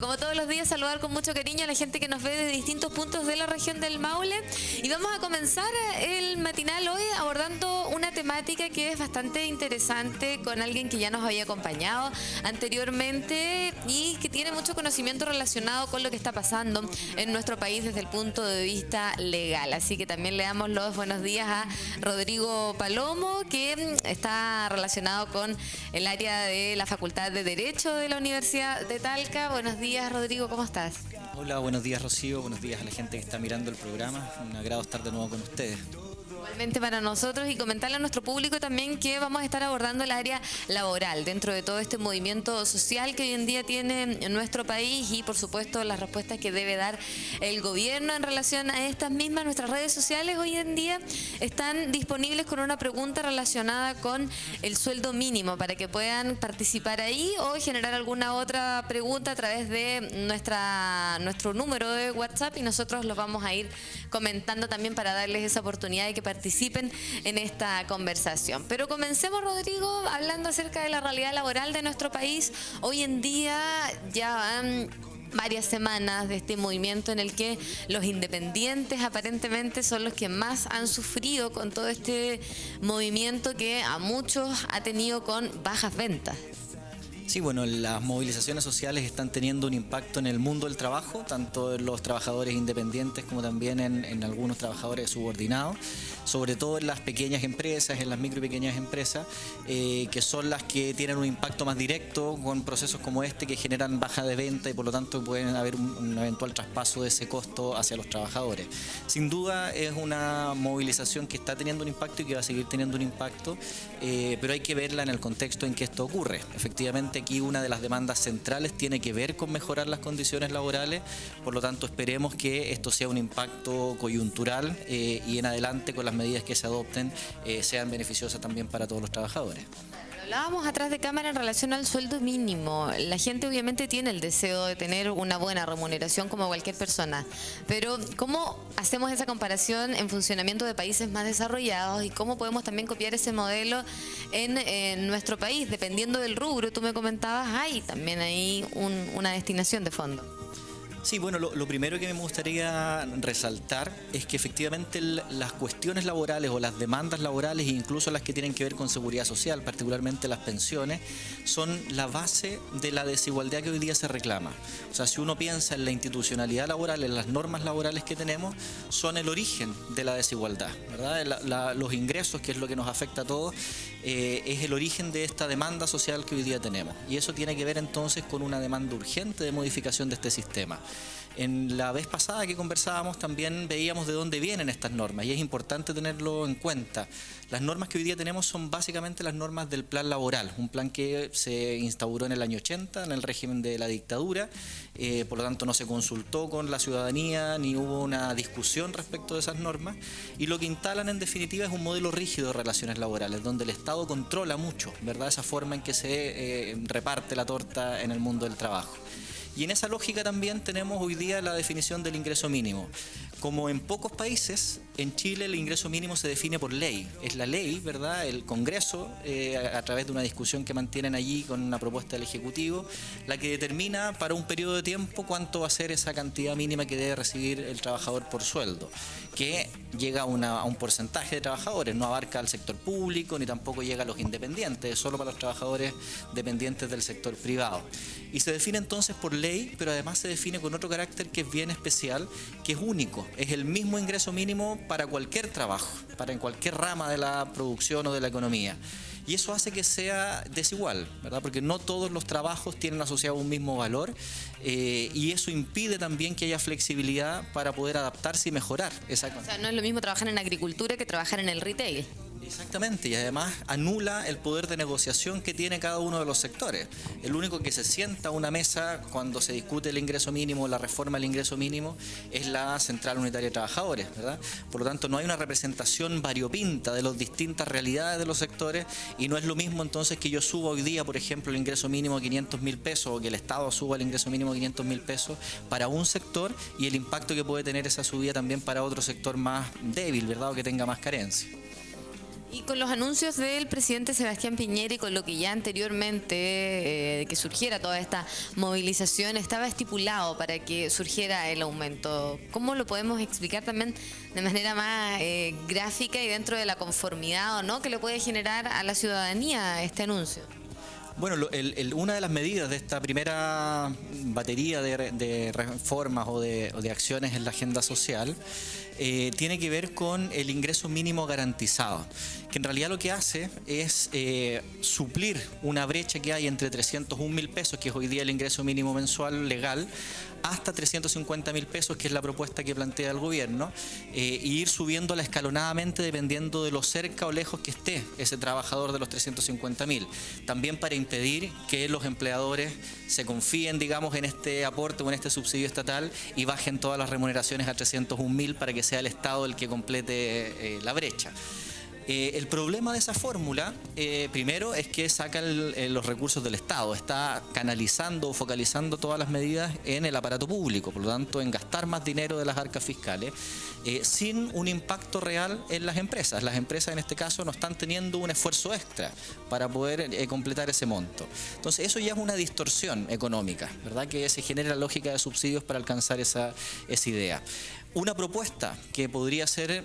Como todos los días, saludar con mucho cariño a la gente que nos ve de distintos puntos de la región del Maule. Y vamos a comenzar el matinal hoy abordando una temática que es bastante interesante con alguien que ya nos había acompañado anteriormente y que tiene mucho conocimiento relacionado con lo que está pasando en nuestro país desde el punto de vista legal. Así que también le damos los buenos días a Rodrigo Palomo, que está relacionado con el área de la Facultad de Derecho de la Universidad de Talca. Buenos días, Rodrigo, ¿cómo estás? Hola, buenos días, Rocío, buenos días a la gente que está mirando el programa. Un agrado estar de nuevo con ustedes. Igualmente para nosotros, y comentarle a nuestro público también que vamos a estar abordando el área laboral dentro de todo este movimiento social que hoy en día tiene en nuestro país y por supuesto las respuestas que debe dar el gobierno en relación a estas mismas. Nuestras redes sociales hoy en día están disponibles con una pregunta relacionada con el sueldo mínimo para que puedan participar ahí o generar alguna otra pregunta a través de nuestro número de WhatsApp, y nosotros los vamos a ir comentando también para darles esa oportunidad de que participen en esta conversación. Pero comencemos, Rodrigo, hablando acerca de la realidad laboral de nuestro país. Hoy en día ya van varias semanas de este movimiento en el que los independientes aparentemente son los que más han sufrido con todo este movimiento que a muchos ha tenido con bajas ventas. Sí, bueno, las movilizaciones sociales están teniendo un impacto en el mundo del trabajo, tanto en los trabajadores independientes como también en algunos trabajadores subordinados, sobre todo en las pequeñas empresas, en las micro y pequeñas empresas, que son las que tienen un impacto más directo con procesos como este que generan baja de venta y por lo tanto pueden haber un eventual traspaso de ese costo hacia los trabajadores. Sin duda es una movilización que está teniendo un impacto y que va a seguir teniendo un impacto, pero hay que verla en el contexto en que esto ocurre. Efectivamente, aquí una de las demandas centrales tiene que ver con mejorar las condiciones laborales, por lo tanto esperemos que esto sea un impacto coyuntural y en adelante con las medidas que se adopten sean beneficiosas también para todos los trabajadores. Hablábamos atrás de cámara en relación al sueldo mínimo. La gente obviamente tiene el deseo de tener una buena remuneración como cualquier persona, pero ¿cómo hacemos esa comparación en funcionamiento de países más desarrollados y cómo podemos también copiar ese modelo en nuestro país? Dependiendo del rubro, tú me comentabas, hay también ahí una destinación de fondo. Sí, bueno, lo primero que me gustaría resaltar es que efectivamente las cuestiones laborales o las demandas laborales, incluso las que tienen que ver con seguridad social, particularmente las pensiones, son la base de la desigualdad que hoy día se reclama. O sea, si uno piensa en la institucionalidad laboral, en las normas laborales que tenemos, son el origen de la desigualdad, ¿verdad? Los ingresos, que es lo que nos afecta a todos, es el origen de esta demanda social que hoy día tenemos. Y eso tiene que ver entonces con una demanda urgente de modificación de este sistema. En la vez pasada que conversábamos también veíamos de dónde vienen estas normas y es importante tenerlo en cuenta. Las normas que hoy día tenemos son básicamente las normas del plan laboral, un plan que se instauró en el año 80 en el régimen de la dictadura, por lo tanto no se consultó con la ciudadanía ni hubo una discusión respecto de esas normas, y lo que instalan en definitiva es un modelo rígido de relaciones laborales donde el Estado controla mucho, ¿verdad?, esa forma en que se reparte la torta en el mundo del trabajo. Y en esa lógica también tenemos hoy día la definición del ingreso mínimo. Como en pocos países, en Chile el ingreso mínimo se define por ley. Es la ley, ¿verdad?, el Congreso, a través de una discusión que mantienen allí con una propuesta del Ejecutivo, la que determina para un periodo de tiempo cuánto va a ser esa cantidad mínima que debe recibir el trabajador por sueldo, que llega a un porcentaje de trabajadores, no abarca al sector público ni tampoco llega a los independientes, es solo para los trabajadores dependientes del sector privado. Y se define entonces por ley, pero además se define con otro carácter que es bien especial, que es único. Es el mismo ingreso mínimo para cualquier trabajo, para en cualquier rama de la producción o de la economía. Y eso hace que sea desigual, ¿verdad?, porque no todos los trabajos tienen asociado un mismo valor, y eso impide también que haya flexibilidad para poder adaptarse y mejorar esa condición. O sea, no es lo mismo trabajar en agricultura que trabajar en el retail. Exactamente, y además anula el poder de negociación que tiene cada uno de los sectores. El único que se sienta a una mesa cuando se discute el ingreso mínimo, la reforma del ingreso mínimo, es la Central Unitaria de Trabajadores, ¿verdad? Por lo tanto, no hay una representación variopinta de las distintas realidades de los sectores, y no es lo mismo entonces que yo suba hoy día, por ejemplo, el ingreso mínimo a 500.000 pesos o que el Estado suba el ingreso mínimo a 500.000 pesos para un sector y el impacto que puede tener esa subida también para otro sector más débil, ¿verdad?, o que tenga más carencia. Y con los anuncios del presidente Sebastián Piñera y con lo que ya anteriormente, que surgiera toda esta movilización, estaba estipulado para que surgiera el aumento. ¿Cómo lo podemos explicar también de manera más gráfica y dentro de la conformidad o no que le puede generar a la ciudadanía este anuncio? Bueno, una de las medidas de esta primera batería de reformas o de acciones en la agenda social tiene que ver con el ingreso mínimo garantizado, que en realidad lo que hace es suplir una brecha que hay entre 301.000 pesos, que es hoy día el ingreso mínimo mensual legal, hasta 350.000 pesos, que es la propuesta que plantea el gobierno, e ir subiéndola escalonadamente dependiendo de lo cerca o lejos que esté ese trabajador de los 350.000. También para impedir que los empleadores se confíen, digamos, en este aporte o en este subsidio estatal y bajen todas las remuneraciones a 301.000 para que sea el Estado el que complete la brecha. El problema de esa fórmula, primero, es que saca los recursos del Estado, está canalizando o focalizando todas las medidas en el aparato público, por lo tanto en gastar más dinero de las arcas fiscales, sin un impacto real en las empresas. Las empresas en este caso no están teniendo un esfuerzo extra para poder completar ese monto. Entonces eso ya es una distorsión económica, ¿verdad? Que se genera la lógica de subsidios para alcanzar esa idea. Una propuesta que podría ser,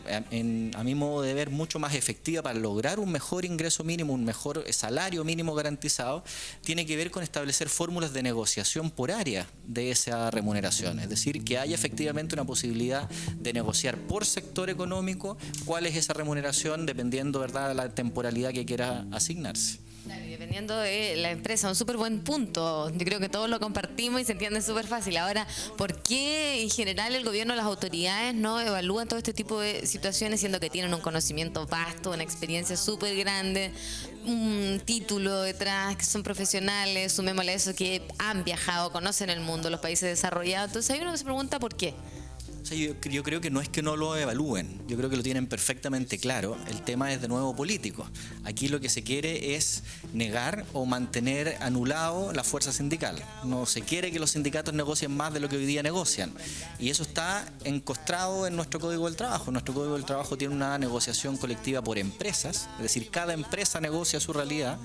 a mi modo de ver, mucho más efectiva para lograr un mejor ingreso mínimo, un mejor salario mínimo garantizado, tiene que ver con establecer fórmulas de negociación por área de esa remuneración. Es decir, que haya efectivamente una posibilidad de negociar por sector económico cuál es esa remuneración dependiendo, ¿verdad?, de la temporalidad que quiera asignarse. Claro, y dependiendo de la empresa, un súper buen punto. Yo creo que todos lo compartimos y se entiende súper fácil. Ahora, ¿por qué en general el gobierno, las autoridades no evalúan todo este tipo de situaciones, siendo que tienen un conocimiento vasto, una experiencia súper grande, un título detrás, que son profesionales, sumémosle a eso, que han viajado, conocen el mundo, los países desarrollados? Entonces ahí uno se pregunta ¿por qué? O sea, yo creo que no es que no lo evalúen, yo creo que lo tienen perfectamente claro. El tema es de nuevo político. Aquí lo que se quiere es negar o mantener anulado la fuerza sindical. No se quiere que los sindicatos negocien más de lo que hoy día negocian. Y eso está encostrado en nuestro Código del Trabajo. Nuestro Código del Trabajo tiene una negociación colectiva por empresas, es decir, cada empresa negocia su realidad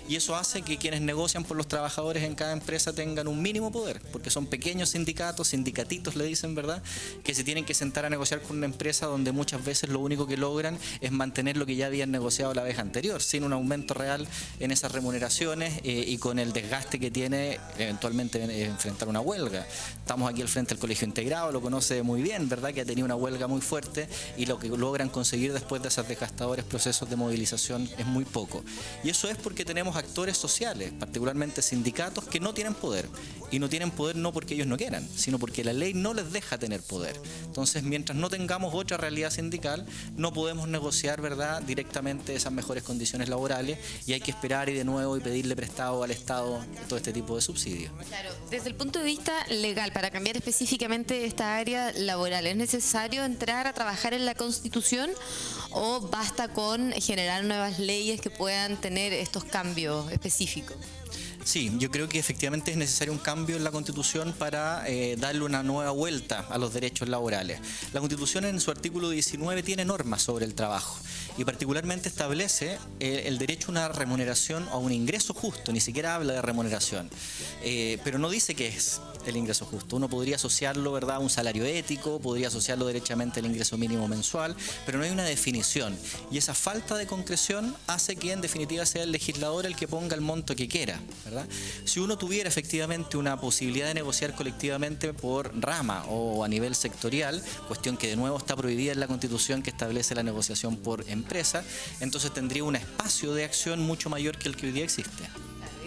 y eso hace que quienes negocian por los trabajadores en cada empresa tengan un mínimo poder, porque son pequeños sindicatos, sindicatitos le dicen, ¿verdad?, que se tienen que sentar a negociar con una empresa donde muchas veces lo único que logran es mantener lo que ya habían negociado la vez anterior, sin un aumento real en esas remuneraciones y con el desgaste que tiene eventualmente enfrentar una huelga. Estamos aquí al frente del Colegio Integrado, lo conoce muy bien, ¿verdad?, que ha tenido una huelga muy fuerte y lo que logran conseguir después de esos desgastadores procesos de movilización es muy poco. Y eso es porque tenemos actores sociales, particularmente sindicatos, que no tienen poder. Y no tienen poder no porque ellos no quieran, sino porque la ley no les deja tener poder. Entonces, mientras no tengamos otra realidad sindical, no podemos negociar, ¿verdad?, directamente esas mejores condiciones laborales y hay que esperar y de nuevo y pedirle prestado al Estado todo este tipo de subsidios. Claro, desde el punto de vista legal, para cambiar específicamente esta área laboral, ¿es necesario entrar a trabajar en la Constitución o basta con generar nuevas leyes que puedan tener estos cambios específicos? Sí, yo creo que efectivamente es necesario un cambio en la Constitución para darle una nueva vuelta a los derechos laborales. La Constitución en su artículo 19 tiene normas sobre el trabajo y particularmente establece el derecho a una remuneración o a un ingreso justo, ni siquiera habla de remuneración, pero no dice qué es el ingreso justo. Uno podría asociarlo, ¿verdad?, a un salario ético, podría asociarlo derechamente al ingreso mínimo mensual, pero no hay una definición y esa falta de concreción hace que en definitiva sea el legislador el que ponga el monto que quiera, ¿verdad? Si uno tuviera efectivamente una posibilidad de negociar colectivamente por rama o a nivel sectorial, cuestión que de nuevo está prohibida en la Constitución que establece la negociación por empresa, entonces tendría un espacio de acción mucho mayor que el que hoy día existe.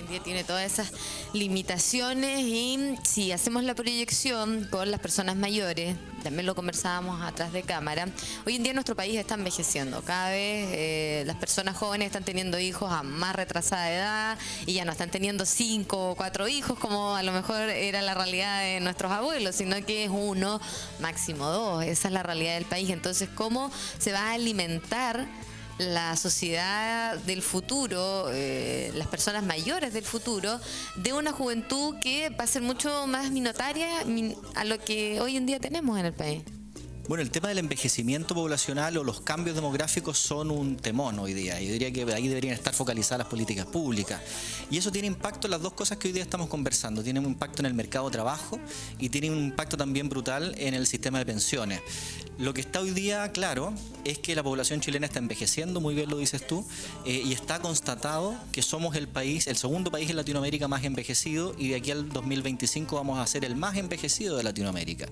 Día tiene todas esas limitaciones y si hacemos la proyección con las personas mayores, también lo conversábamos atrás de cámara, hoy en día nuestro país está envejeciendo, cada vez las personas jóvenes están teniendo hijos a más retrasada edad y ya no están teniendo 5 o 4 hijos como a lo mejor era la realidad de nuestros abuelos, sino que es 1, máximo 2, esa es la realidad del país. Entonces, ¿cómo se va a alimentar la sociedad del futuro, las personas mayores del futuro, de una juventud que va a ser mucho más minoritaria a lo que hoy en día tenemos en el país? Bueno, el tema del envejecimiento poblacional o los cambios demográficos son un temón hoy día. Yo diría que ahí deberían estar focalizadas las políticas públicas. Y eso tiene impacto en las dos cosas que hoy día estamos conversando. Tiene un impacto en el mercado de trabajo y tiene un impacto también brutal en el sistema de pensiones. Lo que está hoy día claro es que la población chilena está envejeciendo, muy bien lo dices tú, y está constatado que somos el segundo país en Latinoamérica más envejecido, y de aquí al 2025 vamos a ser el más envejecido de Latinoamérica.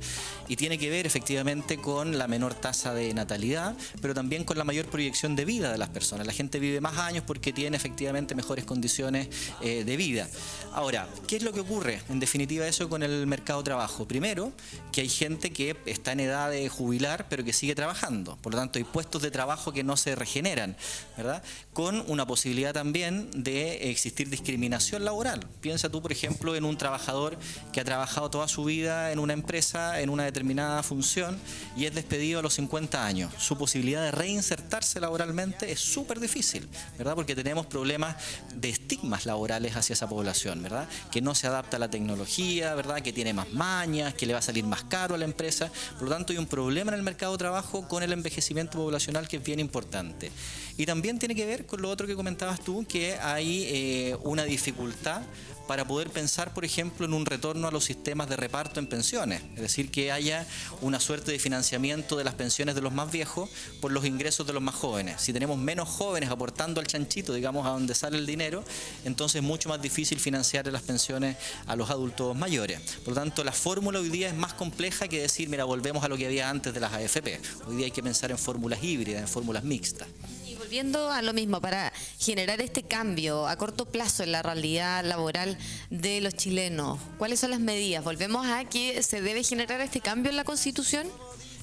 Y tiene que ver efectivamente con la menor tasa de natalidad, pero también con la mayor proyección de vida de las personas. La gente vive más años porque tiene efectivamente mejores condiciones de vida. Ahora, ¿qué es lo que ocurre? En definitiva, eso con el mercado de trabajo. Primero, que hay gente que está en edad de jubilar, pero que sigue trabajando. Por lo tanto, hay puestos de trabajo que no se regeneran, ¿verdad? Con una posibilidad también de existir discriminación laboral. Piensa tú, por ejemplo, en un trabajador que ha trabajado toda su vida en una empresa, en una determinada función, y es despedido a los 50 años. Su posibilidad de reinsertarse laboralmente es súper difícil, ¿verdad? Porque tenemos problemas de estigmas laborales hacia esa población, ¿verdad? Que no se adapta a la tecnología, ¿verdad? Que tiene más mañas, que le va a salir más caro a la empresa. Por lo tanto, hay un problema en el mercado de trabajo con el envejecimiento poblacional que es bien importante. Y también tiene que ver con lo otro que comentabas tú, que hay una dificultad para poder pensar, por ejemplo, en un retorno a los sistemas de reparto en pensiones. Es decir, que haya una suerte de financiamiento de las pensiones de los más viejos por los ingresos de los más jóvenes. Si tenemos menos jóvenes aportando al chanchito, digamos, a donde sale el dinero, entonces es mucho más difícil financiar las pensiones a los adultos mayores. Por lo tanto, la fórmula hoy día es más compleja que decir, mira, volvemos a lo que había antes de las AFP. Hoy día hay que pensar en fórmulas híbridas, en fórmulas mixtas. Y volviendo a lo mismo, para generar este cambio a corto plazo en la realidad laboral de los chilenos, ¿cuáles son las medidas? ¿Volvemos a que se debe generar este cambio en la Constitución?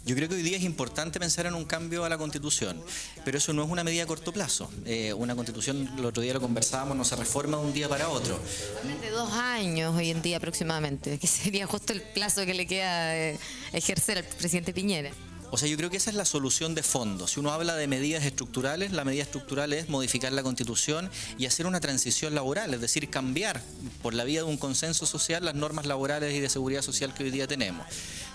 Yo creo que hoy día es importante pensar en un cambio a la Constitución, pero eso no es una medida a corto plazo. Una Constitución, el otro día lo conversábamos, no se reforma de un día para otro. De 2 años hoy en día aproximadamente, que sería justo el plazo que le queda ejercer al presidente Piñera. O sea, yo creo que esa es la solución de fondo. Si uno habla de medidas estructurales, la medida estructural es modificar la Constitución y hacer una transición laboral, es decir, cambiar por la vía de un consenso social las normas laborales y de seguridad social que hoy día tenemos.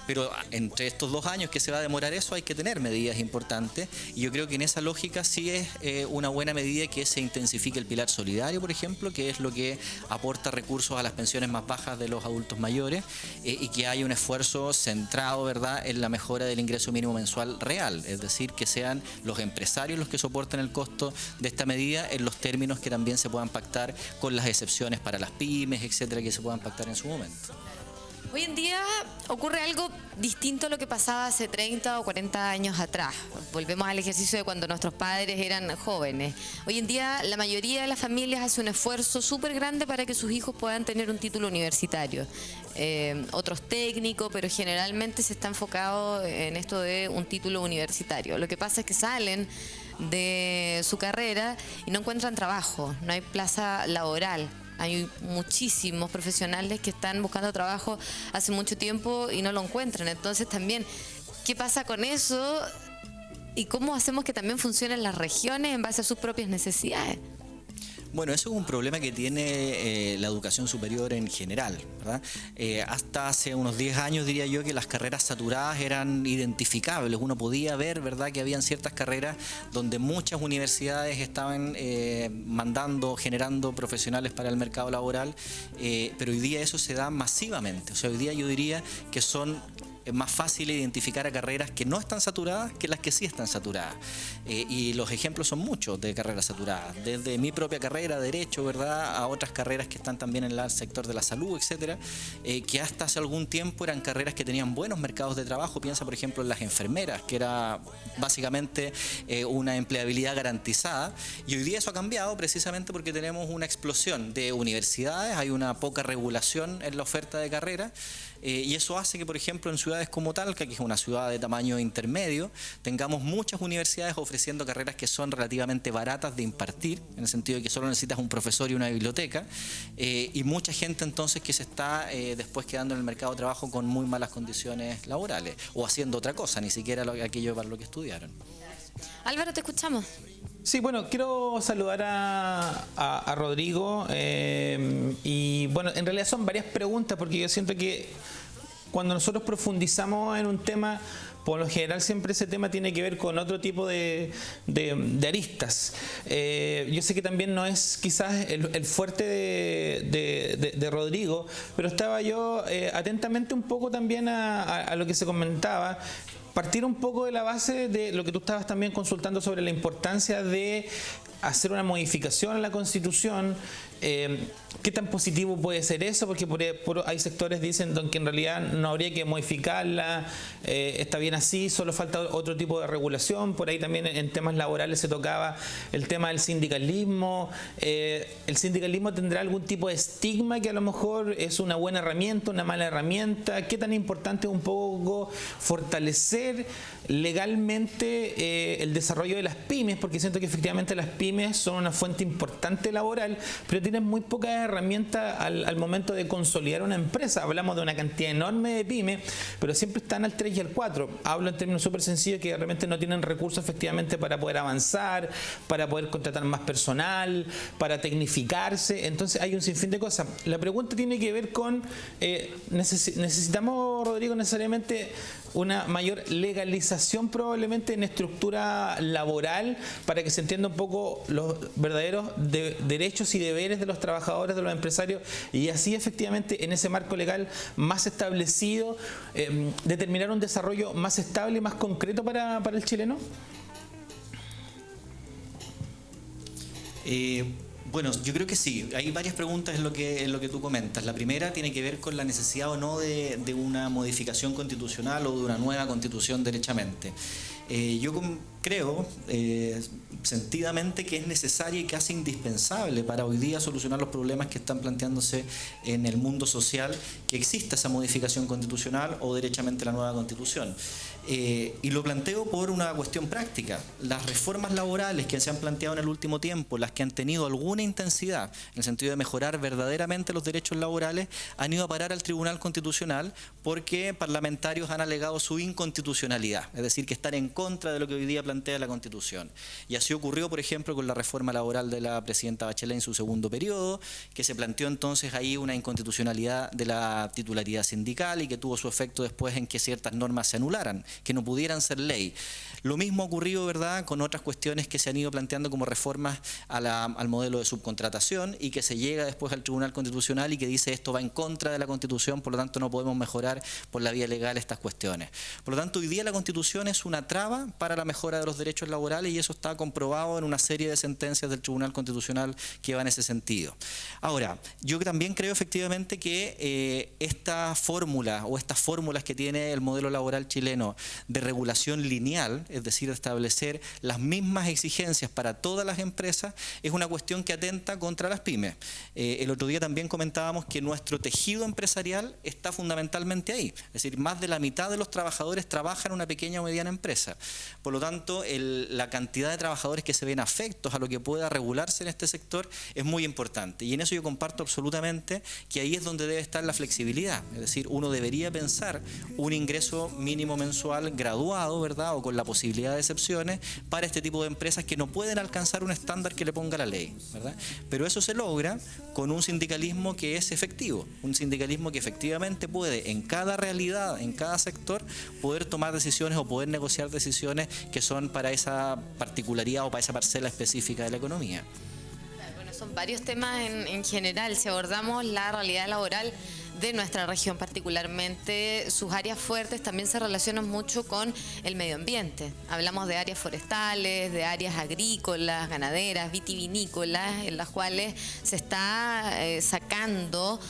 Pero entre estos 2 años que se va a demorar eso, hay que tener medidas importantes, y yo creo que en esa lógica sí es una buena medida que se intensifique el pilar solidario, por ejemplo, que es lo que aporta recursos a las pensiones más bajas de los adultos mayores, y que haya un esfuerzo centrado, ¿verdad?, en la mejora del ingreso mínimo mensual real, es decir, que sean los empresarios los que soporten el costo de esta medida en los términos que también se puedan pactar con las excepciones para las pymes, etcétera, que se puedan pactar en su momento. Hoy en día ocurre algo distinto a lo que pasaba hace 30 o 40 años atrás. Volvemos al ejercicio de cuando nuestros padres eran jóvenes. Hoy en día la mayoría de las familias hace un esfuerzo súper grande para que sus hijos puedan tener un título universitario. Otros técnicos, pero generalmente se está enfocado en esto de un título universitario. Lo que pasa es que salen de su carrera y no encuentran trabajo, no hay plaza laboral. Hay muchísimos profesionales que están buscando trabajo hace mucho tiempo y no lo encuentran. Entonces también, ¿qué pasa con eso? ¿Y cómo hacemos que también funcionen las regiones en base a sus propias necesidades? Bueno, eso es un problema que tiene la educación superior en general, ¿verdad? Hasta hace unos 10 años diría yo que las carreras saturadas eran identificables. Uno podía ver, ¿verdad?, que habían ciertas carreras donde muchas universidades estaban generando profesionales para el mercado laboral, pero hoy día eso se da masivamente. O sea, hoy día yo diría que es más fácil identificar a carreras que no están saturadas que las que sí están saturadas. Y los ejemplos son muchos de carreras saturadas, desde mi propia carrera, Derecho, ¿verdad?, a otras carreras que están también en el sector de la salud, etcétera, que hasta hace algún tiempo eran carreras que tenían buenos mercados de trabajo. Piensa, por ejemplo, en las enfermeras, que era básicamente una empleabilidad garantizada, y hoy día eso ha cambiado precisamente porque tenemos una explosión de universidades, hay una poca regulación en la oferta de carreras, y eso hace que, por ejemplo, en ciudades como Talca, que es una ciudad de tamaño intermedio, tengamos muchas universidades ofreciendo carreras que son relativamente baratas de impartir, en el sentido de que solo necesitas un profesor y una biblioteca, y mucha gente entonces que se está después quedando en el mercado de trabajo con muy malas condiciones laborales, o haciendo otra cosa, ni siquiera aquello para lo que estudiaron. Álvaro, te escuchamos. Sí, bueno, quiero saludar a Rodrigo y bueno, en realidad son varias preguntas porque yo siento que cuando nosotros profundizamos en un tema, por lo general siempre ese tema tiene que ver con otro tipo de aristas. Yo sé que también no es quizás el fuerte de Rodrigo, pero estaba yo atentamente un poco también a lo que se comentaba. Partir un poco de la base de lo que tú estabas también consultando sobre la importancia de hacer una modificación en la Constitución. ¿Qué tan positivo puede ser eso? Porque hay sectores que dicen que en realidad no habría que modificarla, está bien así, solo falta otro tipo de regulación. Por ahí también en temas laborales se tocaba el tema del sindicalismo. ¿El sindicalismo tendrá algún tipo de estigma que a lo mejor es una buena herramienta, una mala herramienta? ¿Qué tan importante es un poco fortalecer legalmente el desarrollo de las pymes? Porque siento que efectivamente las pymes son una fuente importante laboral, pero tienen muy pocas herramientas al momento de consolidar una empresa. Hablamos de una cantidad enorme de pymes, pero siempre están al 3 y al 4. Hablo en términos súper sencillos, que realmente no tienen recursos efectivamente para poder avanzar, para poder contratar más personal, para tecnificarse. Entonces hay un sinfín de cosas. La pregunta tiene que ver con, necesitamos, Rodrigo, necesariamente una mayor legalización probablemente en estructura laboral para que se entienda un poco los verdaderos derechos y deberes de los trabajadores, de los empresarios, y así efectivamente en ese marco legal más establecido determinar un desarrollo más estable y más concreto para el chileno. Bueno, yo creo que sí. Hay varias preguntas en lo que tú comentas. La primera tiene que ver con la necesidad o no de una modificación constitucional o de una nueva constitución derechamente. Yo creo sentidamente que es necesaria y casi indispensable para hoy día solucionar los problemas que están planteándose en el mundo social, que exista esa modificación constitucional o derechamente la nueva constitución. Y lo planteo por una cuestión práctica. Las reformas laborales que se han planteado en el último tiempo, las que han tenido alguna intensidad en el sentido de mejorar verdaderamente los derechos laborales, han ido a parar al Tribunal Constitucional porque parlamentarios han alegado su inconstitucionalidad, es decir, que están en contra de lo que hoy día plantea la Constitución. Y así ocurrió, por ejemplo, con la reforma laboral de la presidenta Bachelet en su segundo periodo, que se planteó entonces ahí una inconstitucionalidad de la titularidad sindical y que tuvo su efecto después en que ciertas normas se anularan, que no pudieran ser ley. Lo mismo ha ocurrido, ¿verdad?, con otras cuestiones que se han ido planteando como reformas al modelo de subcontratación y que se llega después al Tribunal Constitucional y que dice esto va en contra de la Constitución, por lo tanto no podemos mejorar por la vía legal estas cuestiones. Por lo tanto, hoy día la Constitución es una traba para la mejora de los derechos laborales y eso está comprobado en una serie de sentencias del Tribunal Constitucional que va en ese sentido. Ahora, yo también creo efectivamente que esta fórmula o estas fórmulas que tiene el modelo laboral chileno de regulación lineal, es decir, de establecer las mismas exigencias para todas las empresas, es una cuestión que atenta contra las pymes. El otro día también comentábamos que nuestro tejido empresarial está fundamentalmente ahí, es decir, más de la mitad de los trabajadores trabajan en una pequeña o mediana empresa. Por lo tanto, la cantidad de trabajadores que se ven afectos a lo que pueda regularse en este sector es muy importante. Y en eso yo comparto absolutamente que ahí es donde debe estar la flexibilidad. Es decir, uno debería pensar un ingreso mínimo mensual graduado, ¿verdad?, o con la posibilidad de excepciones para este tipo de empresas que no pueden alcanzar un estándar que le ponga la ley, ¿verdad? Pero eso se logra con un sindicalismo que es efectivo, un sindicalismo que efectivamente puede en cada realidad, en cada sector, poder tomar decisiones o poder negociar decisiones que son para esa particularidad o para esa parcela específica de la economía. Bueno, son varios temas en general. Si abordamos la realidad laboral de nuestra región particularmente, sus áreas fuertes también se relacionan mucho con el medio ambiente. Hablamos de áreas forestales, de áreas agrícolas, ganaderas, vitivinícolas, en las cuales se está sacando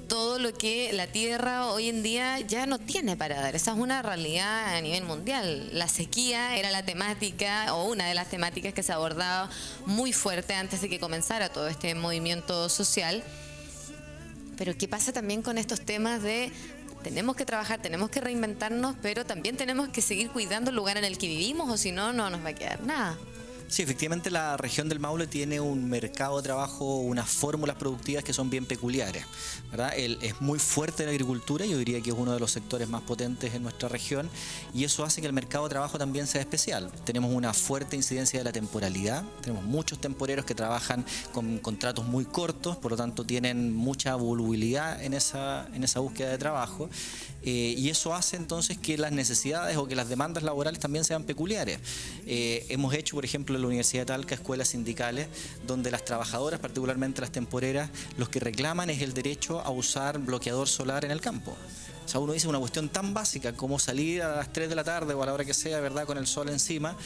todo lo que la tierra hoy en día ya no tiene para dar. Esa es una realidad a nivel mundial. La sequía era la temática o una de las temáticas que se abordaba muy fuerte antes de que comenzara todo este movimiento social. Pero ¿qué pasa también con estos temas de tenemos que trabajar, tenemos que reinventarnos, pero también tenemos que seguir cuidando el lugar en el que vivimos o si no, no nos va a quedar nada? Sí, efectivamente la región del Maule tiene un mercado de trabajo, unas fórmulas productivas que son bien peculiares, ¿verdad? Es muy fuerte la agricultura, yo diría que es uno de los sectores más potentes en nuestra región, y eso hace que el mercado de trabajo también sea especial. Tenemos una fuerte incidencia de la temporalidad, tenemos muchos temporeros que trabajan con contratos muy cortos, por lo tanto tienen mucha volubilidad en esa búsqueda de trabajo, y eso hace entonces que las necesidades o que las demandas laborales también sean peculiares. Hemos hecho, por ejemplo, en la Universidad de Talca, escuelas sindicales, donde las trabajadoras, particularmente las temporeras, los que reclaman es el derecho a usar bloqueador solar en el campo. O sea, uno dice una cuestión tan básica como salir a las 3 de la tarde o a la hora que sea, ¿verdad?, con el sol encima,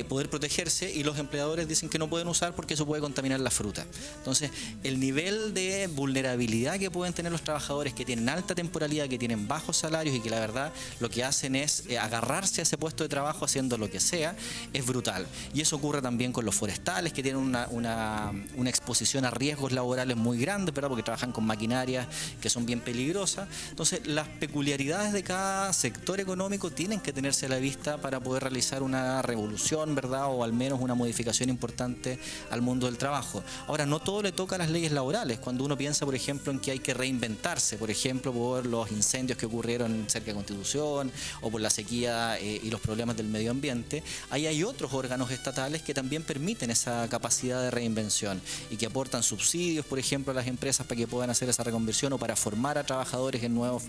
poder protegerse, y los empleadores dicen que no pueden usar porque eso puede contaminar la fruta. Entonces, el nivel de vulnerabilidad que pueden tener los trabajadores que tienen alta temporalidad, que tienen bajos salarios y que la verdad lo que hacen es agarrarse a ese puesto de trabajo haciendo lo que sea, es brutal. Y eso ocurre también con los forestales, que tienen una exposición a riesgos laborales muy grandes, ¿verdad?, porque trabajan con maquinarias que son bien peligrosas. Entonces, las peculiaridades de cada sector económico tienen que tenerse a la vista para poder realizar una revolución, ¿verdad?, o al menos una modificación importante al mundo del trabajo. Ahora, no todo le toca a las leyes laborales. Cuando uno piensa, por ejemplo, en que hay que reinventarse, por ejemplo, por los incendios que ocurrieron cerca de Constitución o por la sequía y los problemas del medio ambiente, ahí hay otros órganos estatales que también permiten esa capacidad de reinvención y que aportan subsidios, por ejemplo, a las empresas para que puedan hacer esa reconversión o para formar a trabajadores en nuevos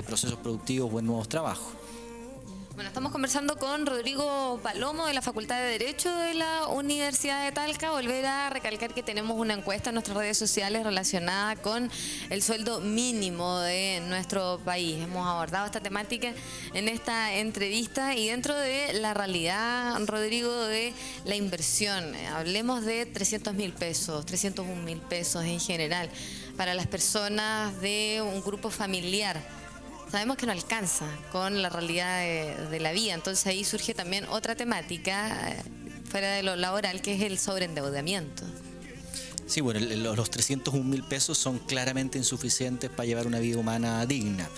procesos productivos o en nuevos trabajos. Bueno, estamos conversando con Rodrigo Palomo de la Facultad de Derecho de la Universidad de Talca. Volver a recalcar que tenemos una encuesta en nuestras redes sociales relacionada con el sueldo mínimo de nuestro país. Hemos abordado esta temática en esta entrevista y dentro de la realidad, Rodrigo, de la inversión. Hablemos de 300.000 pesos, 301.000 pesos en general para las personas de un grupo familiar. Sabemos que no alcanza con la realidad de la vida, entonces ahí surge también otra temática fuera de lo laboral, que es el sobreendeudamiento. Sí, bueno, los 301.000 pesos son claramente insuficientes para llevar una vida humana digna.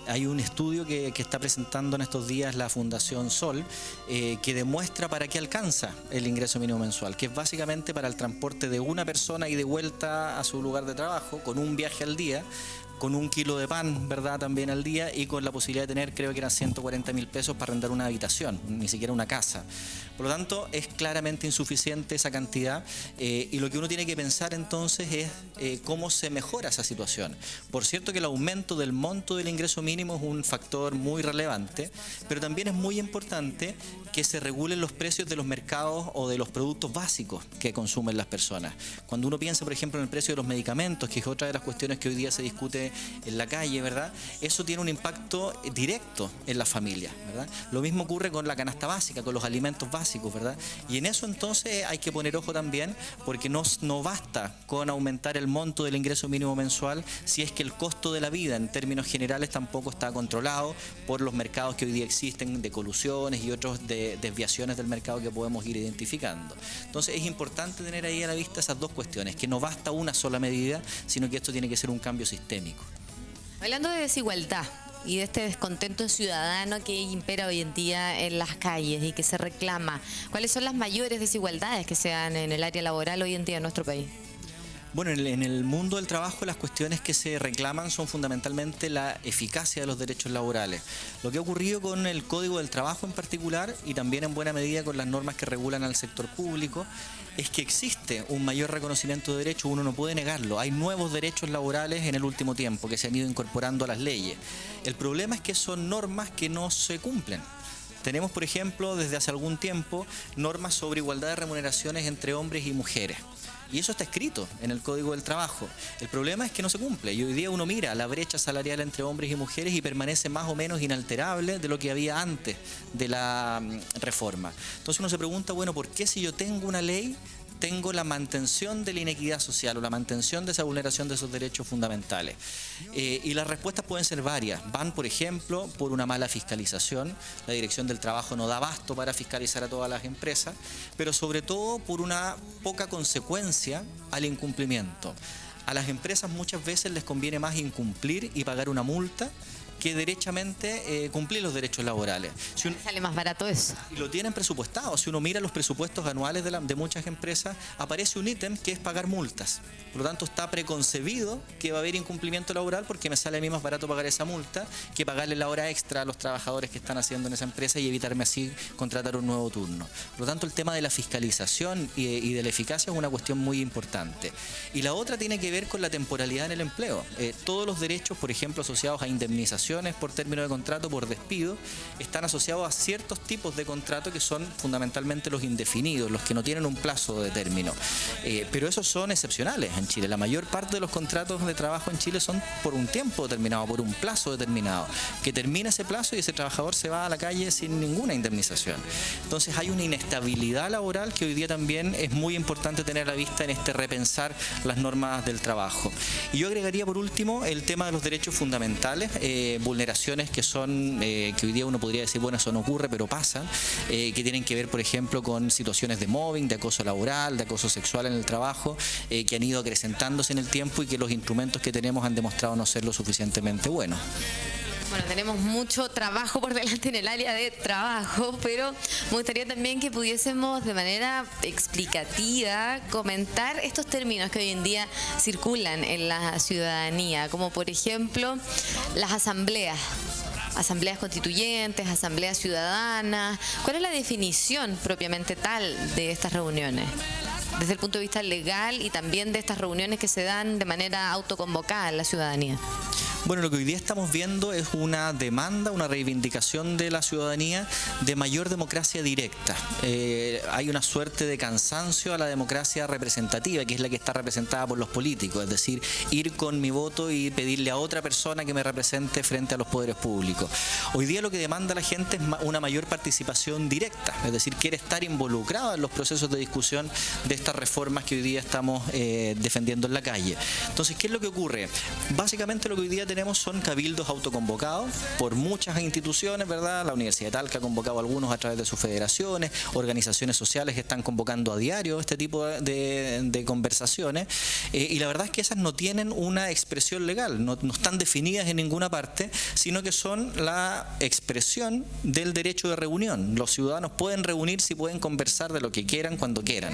Hay un estudio que está presentando en estos días la Fundación Sol que demuestra para qué alcanza el ingreso mínimo mensual, que es básicamente para el transporte de una persona y de vuelta a su lugar de trabajo, con un viaje al día, con 1 kilo de pan, ¿verdad?, también al día, y con la posibilidad de tener, creo que eran 140.000 pesos para arrendar una habitación, ni siquiera una casa. Por lo tanto, es claramente insuficiente esa cantidad y lo que uno tiene que pensar entonces es cómo se mejora esa situación. Por cierto que el aumento del monto del ingreso mínimo es un factor muy relevante, pero también es muy importante que se regulen los precios de los mercados o de los productos básicos que consumen las personas. Cuando uno piensa, por ejemplo, en el precio de los medicamentos, que es otra de las cuestiones que hoy día se discute en la calle, ¿verdad?, eso tiene un impacto directo en la familia, ¿verdad? Lo mismo ocurre con la canasta básica, con los alimentos básicos, ¿verdad? Y en eso entonces hay que poner ojo también, porque no basta con aumentar el monto del ingreso mínimo mensual si es que el costo de la vida en términos generales tampoco está controlado por los mercados que hoy día existen de colusiones y otros de desviaciones del mercado que podemos ir identificando. Entonces es importante tener ahí a la vista esas dos cuestiones, que no basta una sola medida, sino que esto tiene que ser un cambio sistémico. Hablando de desigualdad y de este descontento ciudadano que impera hoy en día en las calles y que se reclama, ¿cuáles son las mayores desigualdades que se dan en el área laboral hoy en día en nuestro país? Bueno, en el mundo del trabajo las cuestiones que se reclaman son fundamentalmente la eficacia de los derechos laborales. Lo que ha ocurrido con el Código del Trabajo en particular y también en buena medida con las normas que regulan al sector público es que existe un mayor reconocimiento de derechos, uno no puede negarlo. Hay nuevos derechos laborales en el último tiempo que se han ido incorporando a las leyes. El problema es que son normas que no se cumplen. Tenemos, por ejemplo, desde hace algún tiempo, normas sobre igualdad de remuneraciones entre hombres y mujeres. Y eso está escrito en el Código del Trabajo. El problema es que no se cumple. Y hoy día uno mira la brecha salarial entre hombres y mujeres y permanece más o menos inalterable de lo que había antes de la reforma. Entonces uno se pregunta, bueno, ¿por qué si yo tengo una ley tengo la mantención de la inequidad social o la mantención de esa vulneración de esos derechos fundamentales? Y las respuestas pueden ser varias. Van, por ejemplo, por una mala fiscalización. La Dirección del Trabajo no da abasto para fiscalizar a todas las empresas, pero sobre todo por una poca consecuencia al incumplimiento. A las empresas muchas veces les conviene más incumplir y pagar una multa que derechamente cumplir los derechos laborales. Sale más barato eso. Y lo tienen presupuestado. Si uno mira los presupuestos anuales de muchas empresas, aparece un ítem que es pagar multas. Por lo tanto, está preconcebido que va a haber incumplimiento laboral porque me sale a mí más barato pagar esa multa que pagarle la hora extra a los trabajadores que están haciendo en esa empresa y evitarme así contratar un nuevo turno. Por lo tanto, el tema de la fiscalización y de la eficacia es una cuestión muy importante. Y la otra tiene que ver con la temporalidad en el empleo. Todos los derechos, por ejemplo, asociados a indemnizaciones por término de contrato, por despido, están asociados a ciertos tipos de contrato que son fundamentalmente los indefinidos, los que no tienen un plazo de término. Pero esos son excepcionales en Chile. La mayor parte de los contratos de trabajo en Chile son por un tiempo determinado, por un plazo determinado, que termina ese plazo y ese trabajador se va a la calle sin ninguna indemnización. Entonces hay una inestabilidad laboral que hoy día también es muy importante tener a la vista en este repensar las normas del trabajo. Y yo agregaría por último el tema de los derechos fundamentales, vulneraciones que son, que hoy día uno podría decir, bueno, eso no ocurre, pero pasan, que tienen que ver, por ejemplo, con situaciones de mobbing, de acoso laboral, de acoso sexual en el trabajo, que han ido acrecentándose en el tiempo y que los instrumentos que tenemos han demostrado no ser lo suficientemente buenos. Bueno, tenemos mucho trabajo por delante en el área de trabajo, pero me gustaría también que pudiésemos de manera explicativa comentar estos términos que hoy en día circulan en la ciudadanía, como por ejemplo las asambleas constituyentes, asambleas ciudadanas. ¿Cuál es la definición propiamente tal de estas reuniones? Desde el punto de vista legal y también de estas reuniones que se dan de manera autoconvocada en la ciudadanía. Bueno, lo que hoy día estamos viendo es una demanda, una reivindicación de la ciudadanía de mayor democracia directa. Hay una suerte de cansancio a la democracia representativa, que es la que está representada por los políticos, es decir, ir con mi voto y pedirle a otra persona que me represente frente a los poderes públicos. Hoy día lo que demanda la gente es una mayor participación directa, es decir, quiere estar involucrada en los procesos de discusión de estas reformas que hoy día estamos defendiendo en la calle. Entonces, ¿qué es lo que ocurre? Básicamente lo que hoy día tenemos son cabildos autoconvocados por muchas instituciones, ¿verdad? La Universidad de Talca ha convocado a algunos a través de sus federaciones, organizaciones sociales que están convocando a diario este tipo de conversaciones, y la verdad es que esas no tienen una expresión legal, no están definidas en ninguna parte, sino que son la expresión del derecho de reunión. Los ciudadanos pueden reunirse y pueden conversar de lo que quieran cuando quieran.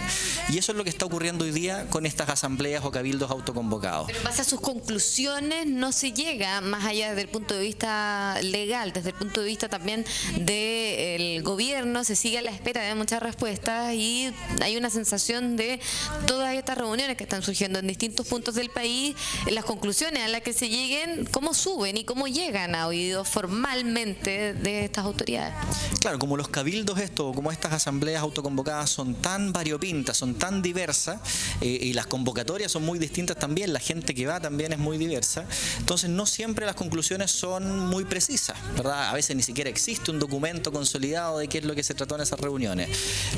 Y eso es lo que está ocurriendo hoy día con estas asambleas o cabildos autoconvocados. Pero en base a sus conclusiones no se llega más allá desde el punto de vista legal, desde el punto de vista también del gobierno, se sigue a la espera de muchas respuestas y hay una sensación de todas estas reuniones que están surgiendo en distintos puntos del país, las conclusiones a las que se lleguen, cómo suben y cómo llegan a oídos formalmente de estas autoridades. Claro, como los cabildos como estas asambleas autoconvocadas son tan variopintas, son tan diversas, y las convocatorias son muy distintas también, la gente que va también es muy diversa, entonces no siempre las conclusiones son muy precisas, ¿verdad? A veces ni siquiera existe un documento consolidado de qué es lo que se trató en esas reuniones.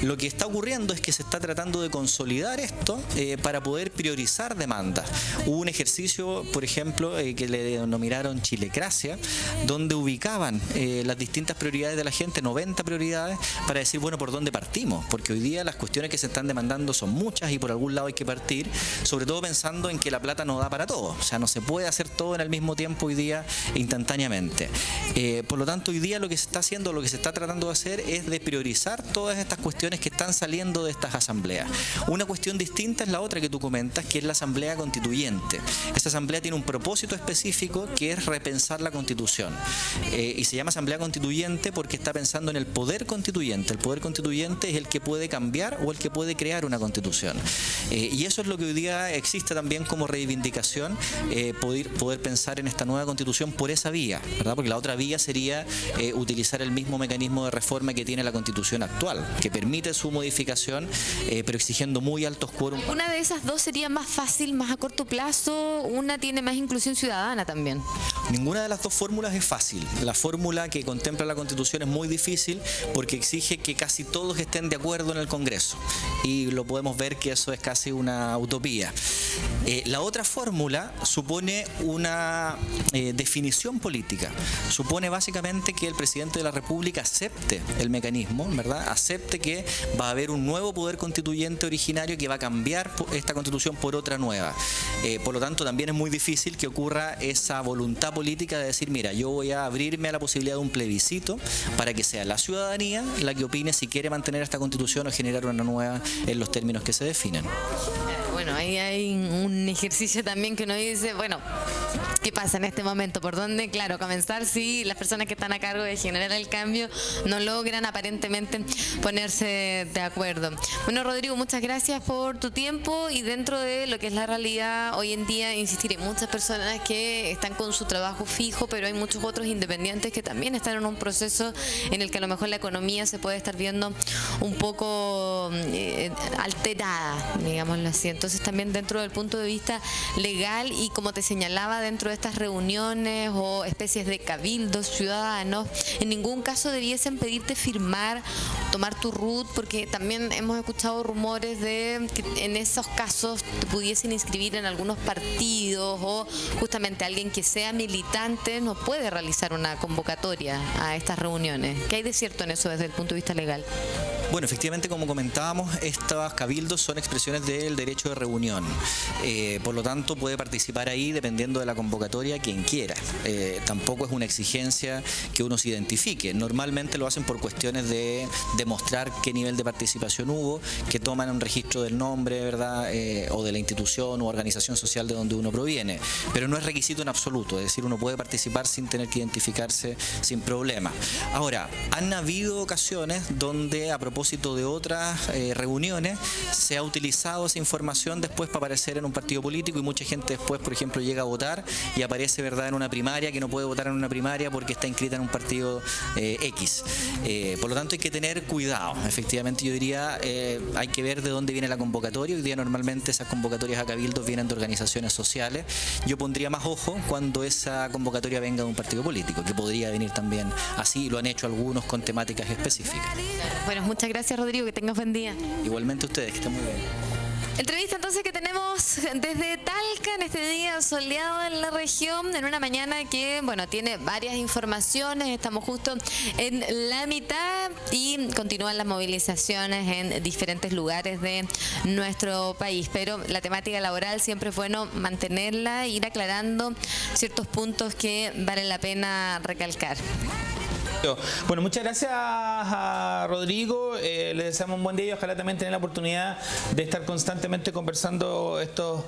Lo que está ocurriendo es que se está tratando de consolidar esto para poder priorizar demandas. Hubo un ejercicio, por ejemplo, que le denominaron Chilecracia, donde ubicaban las distintas prioridades de la gente, 90 prioridades, para decir, bueno, ¿por dónde partimos? Porque hoy día las cuestiones que se están demandando son muchas y por algún lado hay que partir, sobre todo pensando en que la plata no da para todo, o sea, no se puede hacer todo en el mismo tiempo hoy día instantáneamente. Por lo tanto, hoy día lo que se está haciendo, lo que se está tratando de hacer es de priorizar todas estas cuestiones que están saliendo de estas asambleas. Una cuestión distinta es la otra que tú comentas, que es la asamblea constituyente. Esa asamblea tiene un propósito específico que es repensar la Constitución. Y se llama asamblea constituyente porque está pensando en el poder constituyente. El poder constituyente es el que puede cambiar o el que puede crear una Constitución. Y eso es lo que hoy día existe también como reivindicación, poder pensar en esta nueva Constitución por esa vía, ¿verdad? Porque la otra vía sería utilizar el mismo mecanismo de reforma que tiene la Constitución actual, que permite su modificación, pero exigiendo muy altos quórum. ¿Una de esas dos sería más fácil, más a corto plazo? ¿Una tiene más inclusión ciudadana también? Ninguna de las dos fórmulas es fácil. La fórmula que contempla la Constitución es muy difícil porque exige que casi todos estén de acuerdo en el Congreso. Y lo podemos ver que eso es casi una utopía. La otra fórmula supone una esta definición política supone básicamente que el presidente de la República acepte el mecanismo, ¿verdad? Acepte que va a haber un nuevo poder constituyente originario que va a cambiar esta constitución por otra nueva. Por lo tanto, también es muy difícil que ocurra esa voluntad política de decir, mira, yo voy a abrirme a la posibilidad de un plebiscito para que sea la ciudadanía la que opine si quiere mantener esta constitución o generar una nueva en los términos que se definen. Bueno, ahí hay un ejercicio también que uno dice, bueno, ¿qué pasa en este momento? ¿Por dónde? Claro, comenzar si las personas que están a cargo de generar el cambio no logran aparentemente ponerse de acuerdo. Bueno, Rodrigo, muchas gracias por tu tiempo y dentro de lo que es la realidad hoy en día, insistiré, muchas personas que están con su trabajo fijo, pero hay muchos otros independientes que también están en un proceso en el que a lo mejor la economía se puede estar viendo un poco alterada, digámoslo así. Entonces también dentro del punto de vista legal y como te señalaba, dentro de estas reuniones o especies de cabildos ciudadanos, en ningún caso debiesen pedirte firmar, tomar tu RUT, porque también hemos escuchado rumores de que en esos casos te pudiesen inscribir en algunos partidos o justamente alguien que sea militante no puede realizar una convocatoria a estas reuniones. ¿Qué hay de cierto en eso desde el punto de vista legal? Bueno, efectivamente, como comentábamos, estos cabildos son expresiones del derecho de reunión. Por lo tanto, puede participar ahí dependiendo de la convocatoria quien quiera. Tampoco es una exigencia que uno se identifique. Normalmente lo hacen por cuestiones de demostrar qué nivel de participación hubo, que toman un registro del nombre, ¿verdad? O de la institución u organización social de donde uno proviene. Pero no es requisito en absoluto, es decir, uno puede participar sin tener que identificarse sin problema. Ahora, han habido ocasiones donde a propósito de otras reuniones se ha utilizado esa información después para aparecer en un partido político y mucha gente después, por ejemplo, llega a votar y aparece, ¿verdad?, en una primaria que no puede votar en una primaria porque está inscrita en un partido X. Por lo tanto, hay que tener cuidado. Efectivamente, yo diría, hay que ver de dónde viene la convocatoria. Hoy día normalmente esas convocatorias a cabildos vienen de organizaciones sociales. Yo pondría más ojo cuando esa convocatoria venga de un partido político, que podría venir también así, lo han hecho algunos con temáticas específicas. Bueno, muchas gracias, Rodrigo, que tengas buen día. Igualmente ustedes, que estén muy bien. Entrevista entonces que tenemos desde Talca en este día soleado en la región, en una mañana que, bueno, tiene varias informaciones, estamos justo en la mitad y continúan las movilizaciones en diferentes lugares de nuestro país, pero la temática laboral siempre es bueno mantenerla e ir aclarando ciertos puntos que vale la pena recalcar. Bueno, muchas gracias a Rodrigo, le deseamos un buen día y ojalá también tener la oportunidad de estar constantemente conversando estos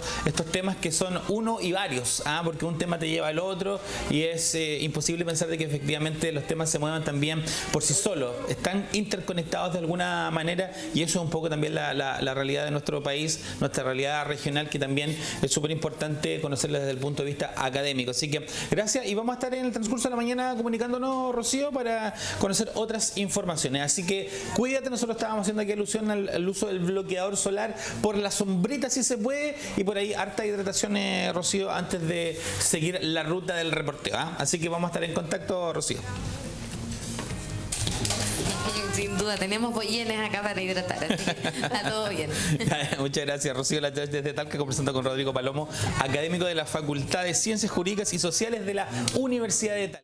temas que son uno y varios, porque un tema te lleva al otro y es imposible pensar de que efectivamente los temas se muevan también por sí solos, están interconectados de alguna manera y eso es un poco también la realidad de nuestro país, nuestra realidad regional, que también es súper importante conocerla desde el punto de vista académico. Así que gracias y vamos a estar en el transcurso de la mañana comunicándonos, Rocío, para conocer otras informaciones. Así que cuídate, nosotros estábamos haciendo aquí alusión al uso del bloqueador solar por la sombrita si se puede y por ahí harta hidratación, Rocío, antes de seguir la ruta del reporteo. Así que vamos a estar en contacto, Rocío. Sin duda, tenemos bollenes acá para hidratar, así que está todo bien. Muchas gracias, Rocío Lachach desde Talca, conversando con Rodrigo Palomo, académico de la Facultad de Ciencias Jurídicas y Sociales de la Universidad de Talca.